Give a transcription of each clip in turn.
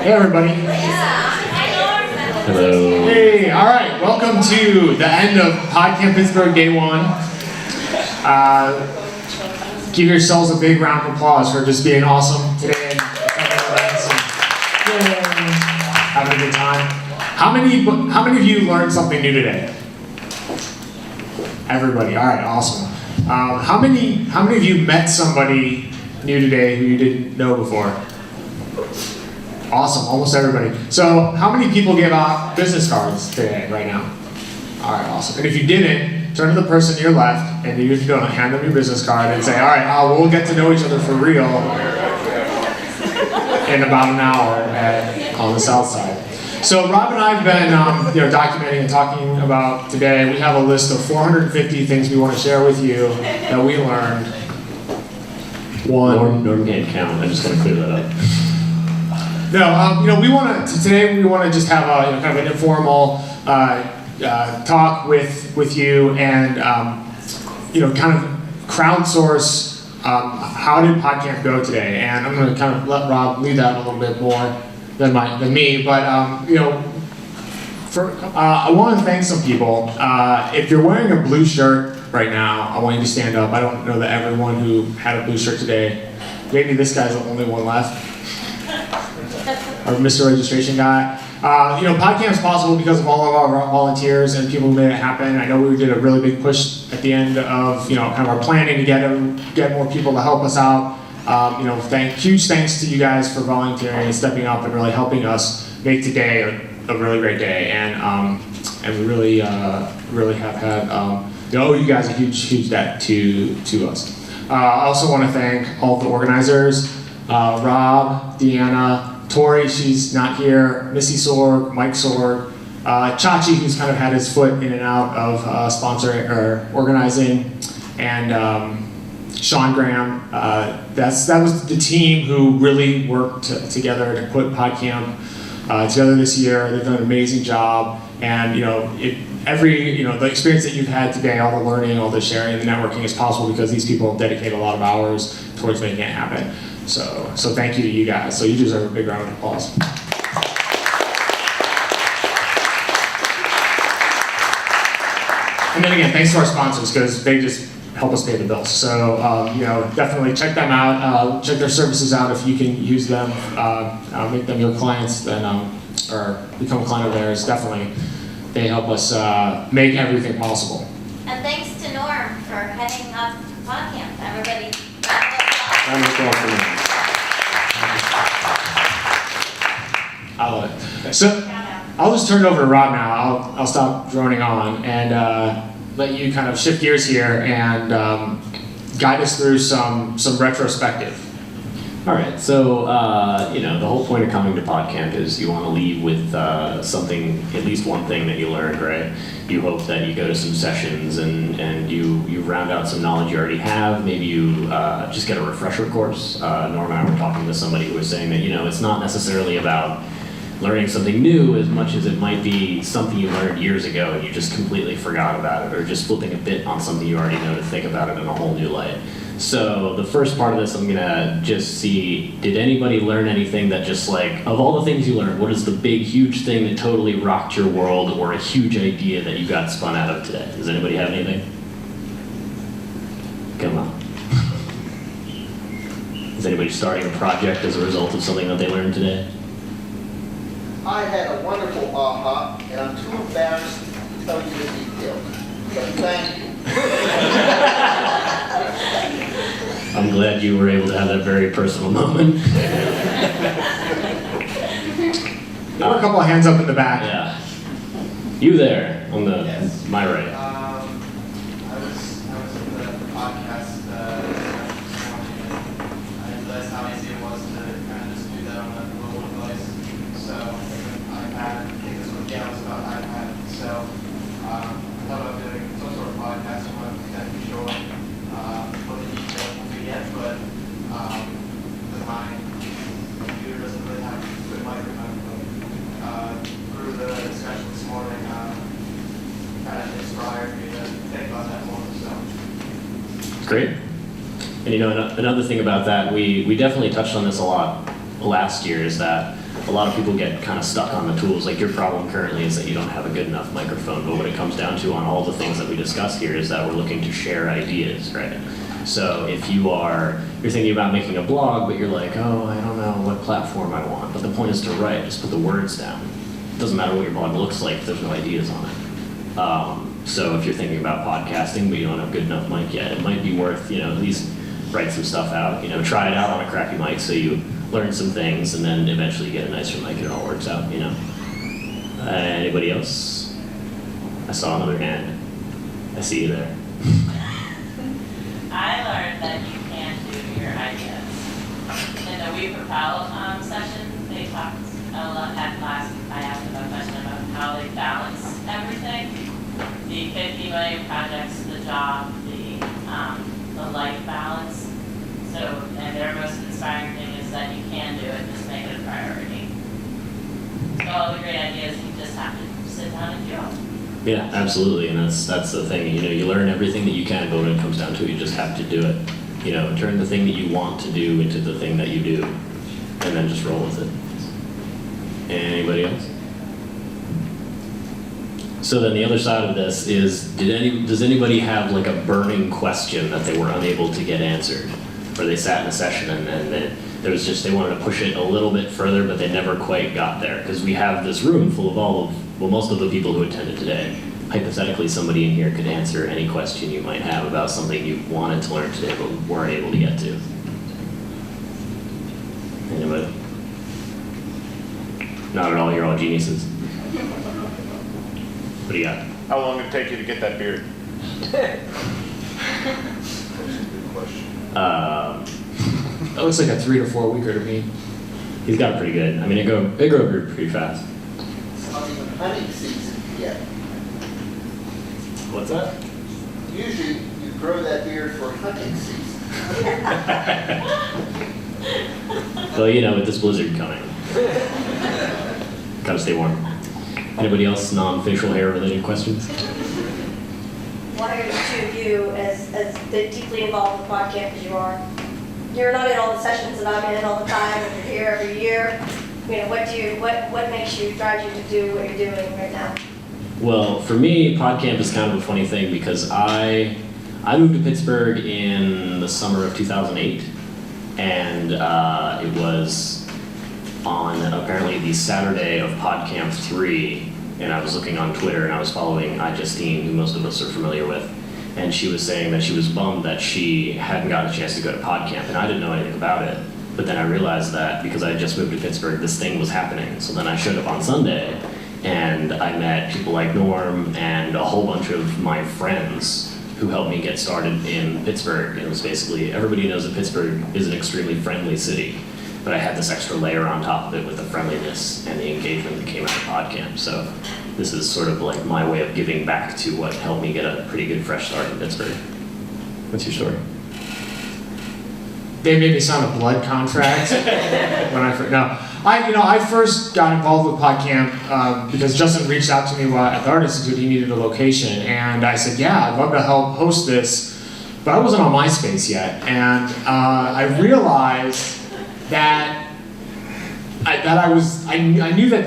Hey everybody. Hello. Hey, all right. Welcome to the end of Podcamp Pittsburgh Day 1. Give yourselves a big round of applause for just being awesome today and having a good time. How many of you learned something new today? Everybody. All right. Awesome. How many of you met somebody new today who you didn't know before? Awesome, almost everybody. So how many people gave out business cards today, right now? All right, awesome. And if you didn't, turn to the person to your left, and you're going to hand them your business card and say, all right, we'll get to know each other for real in about an hour on the south side. So Rob and I have been documenting and talking about today. We have a list of 450 things we want to share with you that we learned. Norm can't count. I'm just going to clear that up. No, we want to today. We want to just have a kind of an informal talk with you and kind of crowdsource how did Podcamp go today. And I'm going to kind of let Rob lead that a little bit more than me. But I want to thank some people. If you're wearing a blue shirt right now, I want you to stand up. I don't know that everyone who had a blue shirt today. Maybe this guy's the only one left. Our Mr. Registration guy. Podcamp's possible because of all of our volunteers and people who made it happen. I know we did a really big push at the end of kind of our planning to get more people to help us out. Huge thanks to you guys for volunteering and stepping up and really helping us make today a really great day. And we really have had you guys a huge debt to us. I also want to thank all the organizers, Rob, Deanna, Tori, she's not here, Missy Sorg, Mike Sorg, Chachi, who's kind of had his foot in and out of sponsoring or organizing, and Sean Graham. That was the team who really worked together to put Podcamp together this year. They've done an amazing job, and the experience that you've had today, all the learning, all the sharing, the networking is possible because these people dedicate a lot of hours towards making it happen. So thank you to you guys. So you deserve a big round of applause. And then again, thanks to our sponsors because they just help us pay the bills. So definitely check them out. Check their services out if you can use them. Make them your clients, then or become a client of theirs. Definitely, they help us make everything possible. And thanks to Norm for heading up Podcamp. Everybody. I love it. So I'll just turn it over to Rob now. I'll stop droning on and let you kind of shift gears here and guide us through some retrospective. All right. So the whole point of coming to Podcamp is you want to leave with something, at least one thing that you learned, right? You hope that you go to some sessions and you round out some knowledge you already have. Maybe you just get a refresher course. Norm and I were talking to somebody who was saying that it's not necessarily about learning something new as much as it might be something you learned years ago and you just completely forgot about it, or just flipping a bit on something you already know to think about it in a whole new light. So the first part of this, I'm gonna just see, did anybody learn anything that just of all the things you learned, what is the big, huge thing that totally rocked your world, or a huge idea that you got spun out of today? Does anybody have anything? Come on. Is anybody starting a project as a result of something that they learned today? I had a wonderful aha, and I'm too embarrassed to tell you the detail. But thank you. I'm glad you were able to have that very personal moment. There were a couple of hands up in the back. Yeah. You there on the Yes. my right. I was in the podcast this morning, and I realized how easy it was to kind of just do that on a mobile device. So iPad, I think this one was about iPad. So I thought about doing some sort of podcast. I'm not exactly sure what the details will be yet, but my computer doesn't really have a good microphone. Through the discussion this morning, kind of inspired me to think about that more. So. Great. And another thing about that, we definitely touched on this a lot last year, is that a lot of people get kind of stuck on the tools. Like your problem currently is that you don't have a good enough microphone, but what it comes down to on all the things that we discussed here is that we're looking to share ideas, right? So if you're thinking about making a blog, but you're like, oh, I don't know what platform I want. But the point is to write, just put the words down. It doesn't matter what your blog looks like if there's no ideas on it. So if you're thinking about podcasting, but you don't have a good enough mic yet, it might be worth, at least write some stuff out, try it out on a crappy mic so you learn some things and then eventually get a nicer mic and it all works out, Anybody else? I saw another hand. I see you there. I learned that you can do your ideas. In the We Propel session, they talked a lot at last. I asked them a question about how they balance everything. The 50 million projects, the job, the life balance. So, and their most inspiring thing is that you can do it, just make it a priority. So all the great ideas, you just have to sit down and do them. Yeah, absolutely, and that's the thing. You learn everything that you can, but when it comes down to it, you just have to do it. Turn the thing that you want to do into the thing that you do, and then just roll with it. Anybody else? So then the other side of this is, does anybody have like a burning question that they were unable to get answered, or they sat in a session and they wanted to push it a little bit further, but they never quite got there because we have this room full of most of the people who attended today. Hypothetically, somebody in here could answer any question you might have about something you wanted to learn today but weren't able to get to. Anybody? Not at all, you're all geniuses. What do you got? How long did it take you to get that beard? That looks like a 3 to 4 weeker to me. He's got it pretty good. I mean, it grew pretty fast. It's not even hunting season yet. What's that? Usually, you grow that beard for hunting season. Well, with this blizzard coming. Gotta stay warm. Anybody else non-facial hair related questions? Why are the two of you as deeply involved with Podcamp as you are? You're not in all the sessions that I'm in all the time, and you're here every year. What makes you, drives you to do what you're doing right now? Well, for me, Podcamp is kind of a funny thing because I moved to Pittsburgh in the summer of 2008, and it was on apparently the Saturday of Podcamp 3, and I was looking on Twitter and I was following Justine, who most of us are familiar with, and she was saying that she was bummed that she hadn't gotten a chance to go to Podcamp, and I didn't know anything about it. But then I realized that because I had just moved to Pittsburgh, this thing was happening. So then I showed up on Sunday, and I met people like Norm and a whole bunch of my friends who helped me get started in Pittsburgh. And it was basically, everybody knows that Pittsburgh is an extremely friendly city, but I had this extra layer on top of it with the friendliness and the engagement that came out of Podcamp. So this is sort of like my way of giving back to what helped me get a pretty good fresh start in Pittsburgh. What's your story? They made me sign a blood contract when I first got involved with Podcamp because Justin reached out to me at the Art Institute. He needed a location, and I said, "Yeah, I'd love to help host this," but I wasn't on MySpace yet, and I realized that I knew that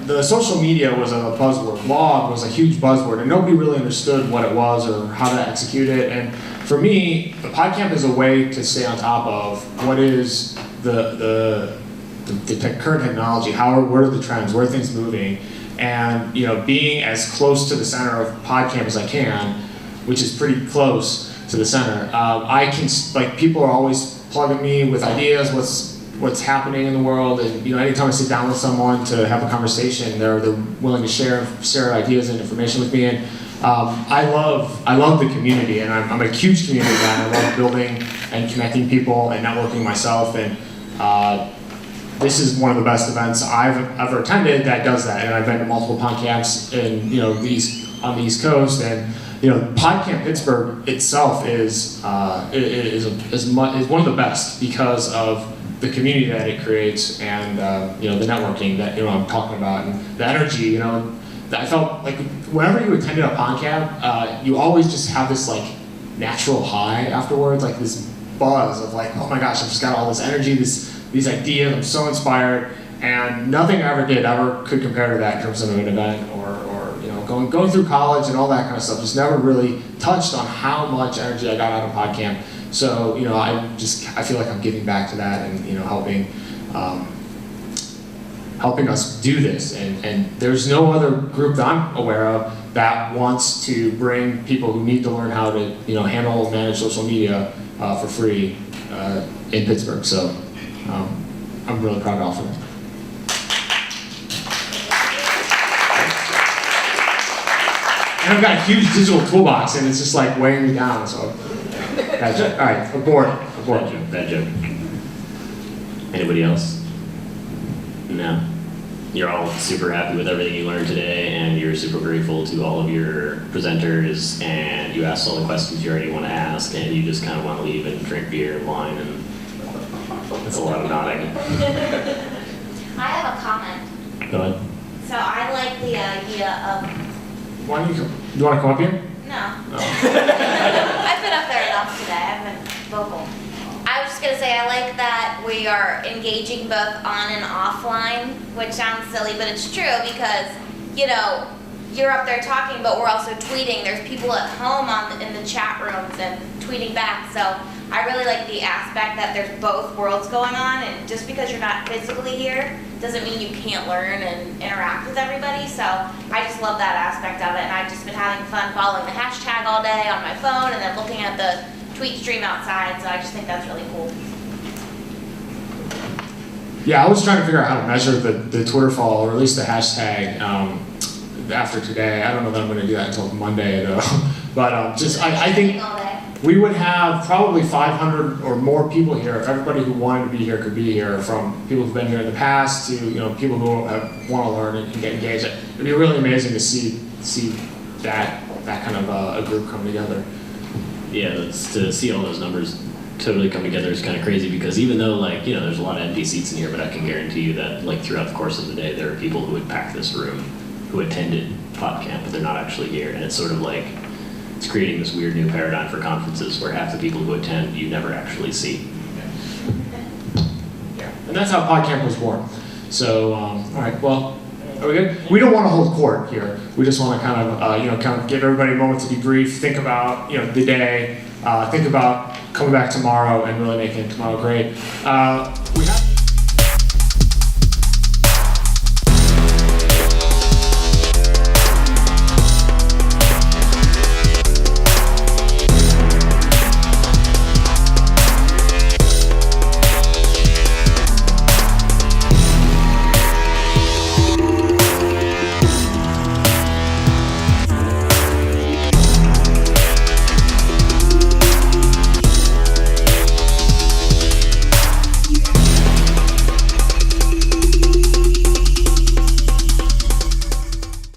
the social media was a buzzword. Blog was a huge buzzword, and nobody really understood what it was or how to execute it. And for me, the Podcamp is a way to stay on top of what is the current technology, what are the trends, where are things moving, and being as close to the center of Podcamp as I can, which is pretty close to the center. I can people are always plugging me with ideas, what's happening in the world, and anytime I sit down with someone to have a conversation, they're willing to share ideas and information with me. And I love the community, and I'm a huge community guy. I love building and connecting people and networking myself, and this is one of the best events I've ever attended that does that. And I've been to multiple podcamps on the East Coast, and Podcamp Pittsburgh itself is one of the best because of the community that it creates, and the networking that I'm talking about, and the energy. I felt like whenever you attended a Podcamp, you always just have this natural high afterwards, this buzz of oh my gosh, I've just got all this energy, these ideas, I'm so inspired, And nothing I ever did ever could compare to that in terms of an event or going through college and all that kind of stuff. Just never really touched on how much energy I got out of Podcamp. So I feel like I'm giving back to that and helping us do this. And there's no other group that I'm aware of that wants to bring people who need to learn how to handle and manage social media for free in Pittsburgh. So I'm really proud to offer them. And I've got a huge digital toolbox, and it's just like weighing me down. So, bad joke. All right, aboard. Bad joke. Anybody else? No. You're all super happy with everything you learned today, and you're super grateful to all of your presenters, and you asked all the questions you already want to ask, and you just kind of want to leave and drink beer and wine, and that's a lot of nodding. I have a comment. Go ahead. So I like the idea of, Why don't you come? You want to come up here? no. No. I've been up there enough today, I've been vocal. I was just gonna say, I like that we are engaging both on and offline, which sounds silly, but it's true because, you're up there talking, but we're also tweeting. There's people at home in the chat rooms and tweeting back. So I really like the aspect that there's both worlds going on, and just because you're not physically here doesn't mean you can't learn and interact with everybody. So I just love that aspect of it, and I've just been having fun following the hashtag all day on my phone and then looking at the tweet stream outside. So I just think that's really cool. Yeah, I was trying to figure out how to measure the Twitter follow, or at least the hashtag, after today. I don't know that I'm going to do that until Monday, though. But I think All day. we would have probably 500 or more people here. If everybody who wanted to be here could be here, from people who've been here in the past to people who want to learn and get engaged. It'd be really amazing to see that kind of a group come together. Yeah, to see all those numbers totally come together is kind of crazy, because even though there's a lot of empty seats in here, but I can guarantee you that throughout the course of the day there are people who would pack this room who attended PodCamp, but they're not actually here. And it's sort of it's creating this weird new paradigm for conferences where half the people who attend you never actually see. Yeah, and that's how PodCamp was born. So, all right, well, are we good? We don't want to hold court here. We just want to kind of give everybody a moment to debrief, think about the day, think about coming back tomorrow and really making tomorrow great.